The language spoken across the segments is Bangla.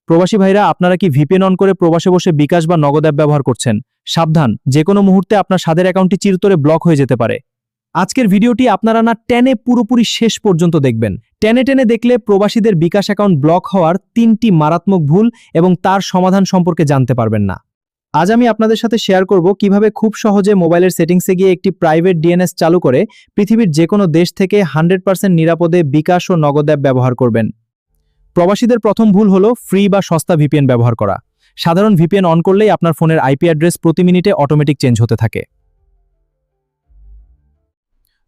প্রবাসী ভাইরা, আপনারা কি ভিপিএন অন করে প্রবাসে বসে বিকাশ বা নগদ অ্যাপ ব্যবহার করছেন? সাবধান, যে কোনো মুহূর্তে আপনার স্বাদের অ্যাকাউন্টটি চিরতরে ব্লক হয়ে যেতে পারে। আজকের ভিডিওটি আপনারা না টেনে পুরোপুরি শেষ পর্যন্ত দেখবেন। টেনে টেনে দেখলে প্রবাসীদের বিকাশ অ্যাকাউন্ট ব্লক হওয়ার 3টি মারাত্মক ভুল এবং তার সমাধান সম্পর্কে জানতে পারবেন না। আজ আমি আপনাদের সাথে শেয়ার করব কিভাবে খুব সহজে মোবাইলের সেটিংসে গিয়ে একটি প্রাইভেট ডিএনএস চালু করে পৃথিবীর যে কোনো দেশ থেকে 100% নিরাপদে বিকাশ ও নগদ অ্যাপ ব্যবহার করবেন। প্রবাসীদের প্রথম ভুল হলো ফ্রি বা সস্তা ভিপিএন ব্যবহার করা। সাধারণ ভিপিএন অন করলেই আপনার ফোনের আইপি অ্যাড্রেস প্রতি মিনিটে অটোমেটিক চেঞ্জ হতে থাকে।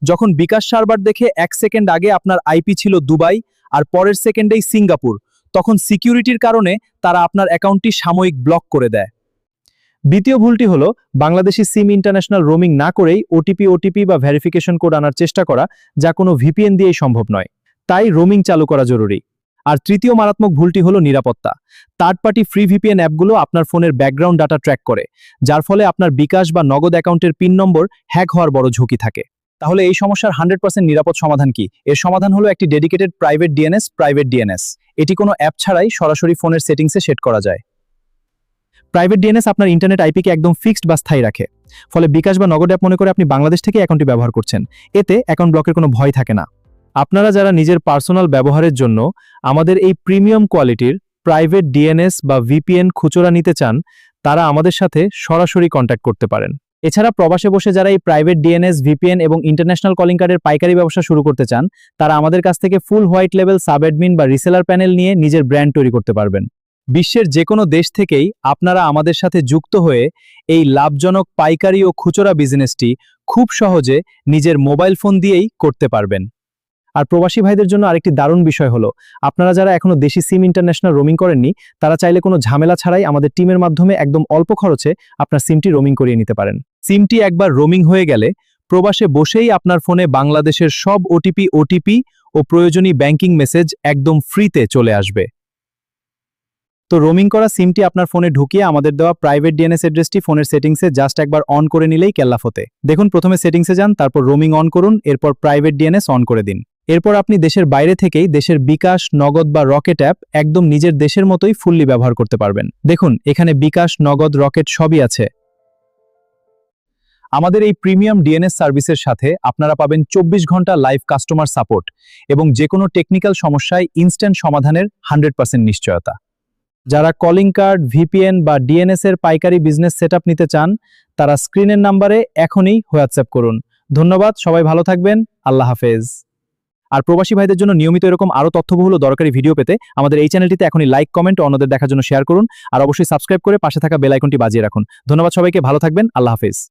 যখন বিকাশ সার্ভার দেখে 1 সেকেন্ড আগে আপনার আইপি ছিল দুবাই আর পরের সেকেন্ডেই সিঙ্গাপুর, তখন সিকিউরিটির কারণে তারা আপনার অ্যাকাউন্টটি সাময়িক ব্লক করে দেয়। দ্বিতীয় ভুলটি হলো বাংলাদেশি সিম ইন্টারন্যাশনাল রোমিং না করেই ওটিপি বা ভেরিফিকেশন কোড আনার চেষ্টা করা, যা কোনো ভিপিএন দিয়েই সম্ভব নয়। তাই রোমিং চালু করা জরুরি। আর তৃতীয় মারাত্মক ভুলটি হলো নিরাপত্তা। থার্ড পার্টি ফ্রি ভিপিএন অ্যাপগুলো আপনার ফোনের ব্যাকগ্রাউন্ড ডাটা ট্র্যাক করে, যার ফলে আপনার বিকাশ বা নগদ অ্যাকাউন্টের পিন নম্বর হ্যাক হওয়ার বড় ঝুঁকি থাকে। তাহলে এই সমস্যার 100% নিরাপদ সমাধান কি? এর সমাধান হলো একটি ডেডিকেটেড প্রাইভেট ডিএনএস। এটি কোনো অ্যাপ ছাড়াই সরাসরি ফোনের সেটিংসে সেট করা যায়। প্রাইভেট ডিএনএস আপনার ইন্টারনেট আইপিকে একদম ফিক্সড বা স্থায়ী রাখে। ফলে বিকাশ বা নগদ অ্যাপ মনে করে আপনি বাংলাদেশ থেকে অ্যাকাউন্টটি ব্যবহার করছেন। এতে অ্যাকাউন্ট ব্লকের কোনো ভয় থাকে না। আপনারা যারা নিজের পার্সোনাল ব্যবহারের জন্য আমাদের এই প্রিমিয়াম কোয়ালিটির প্রাইভেট ডিএনএস বা ভিপিএন খুচরা নিতে চান, তারা আমাদের সাথে সরাসরি কন্ট্যাক্ট করতে পারেন। এছাড়া প্রবাসে বসে যারা এই প্রাইভেট ডিএনএস, ভিপিএন এবং ইন্টারন্যাশনাল কলিং কার্ডের পাইকারি ব্যবসা শুরু করতে চান, তারা আমাদের কাছ থেকে ফুল হোয়াইট লেভেল সাব অ্যাডমিন বা রিসেলার প্যানেল নিয়ে নিজের ব্র্যান্ড তৈরি করতে পারবেন। বিশ্বের যে কোনো দেশ থেকেই আপনারা আমাদের সাথে যুক্ত হয়ে এই লাভজনক পাইকারি ও খুচরা বিজনেসটি খুব সহজে নিজের মোবাইল ফোন দিয়েই করতে পারবেন। আর প্রবাসী ভাইদের জন্য আরেকটি দারুণ বিষয় হলো, আপনারা যারা এখনো দেশি সিম ইন্টারন্যাশনাল রোমিং করেননি, তারা চাইলে কোনো ঝামেলা ছাড়াই আমাদের টিমের মাধ্যমে একদম অল্প খরচে আপনার সিমটি রোমিং করিয়ে নিতে পারেন। সিমটি একবার রোমিং হয়ে গেলে প্রবাসে বসেই আপনার ফোনে বাংলাদেশের সব ওটিপি ও প্রয়োজনীয় ব্যাংকিং মেসেজ একদম ফ্রিতে চলে আসবে। তো রোমিং করা সিমটি আপনার ফোনে ঢুকিয়ে আমাদের দেওয়া প্রাইভেট ডিএনএস অ্যাড্রেসটি ফোনের সেটিংসে জাস্ট একবার অন করে নিলেই কেল্লাফতে। দেখুন, প্রথমে সেটিংসে যান, তারপর রোমিং অন করুন, এরপর প্রাইভেট ডিএনএস অন করে দিন। এরপর আপনি দেশের বাইরে থেকেই দেশের বিকাশ, নগদ বা রকেট অ্যাপ একদম নিজের দেশের মতোই ফুললি ব্যবহার করতে পারবেন। দেখুন, এখানে বিকাশ, নগদ, রকেট সবই আছে। আমাদের এই প্রিমিয়াম ডিএনএস সার্ভিসের সাথে আপনারা পাবেন 24 ঘন্টা লাইভ কাস্টমার সাপোর্ট এবং যে কোনো টেকনিক্যাল সমস্যায় ইনস্ট্যান্ট সমাধানের 100% নিশ্চয়তা। যারা কলিং কার্ড, ভিপিএন বা ডিএনএস এর পাইকারি বিজনেস সেটআপ নিতে চান, তারা স্ক্রিনের নাম্বারে এখনই হোয়াটসঅ্যাপ করুন। ধন্যবাদ, সবাই ভালো থাকবেন। আল্লাহ হাফেজ। আর প্রবাসী ভাইদের জন্য নিয়মিত এরকম আরো তথ্যবহুল ও দরকারি ভিডিও পেতে আমাদের এই চ্যানেলটিতে এখনই লাইক, কমেন্ট ও অন্যদের দেখার জন্য শেয়ার করুন। আর অবশ্যই সাবস্ক্রাইব করে পাশে থাকা বেল আইকনটি বাজিয়ে রাখুন। ধন্যবাদ সবাইকে, ভালো থাকবেন। আল্লাহ হাফেজ।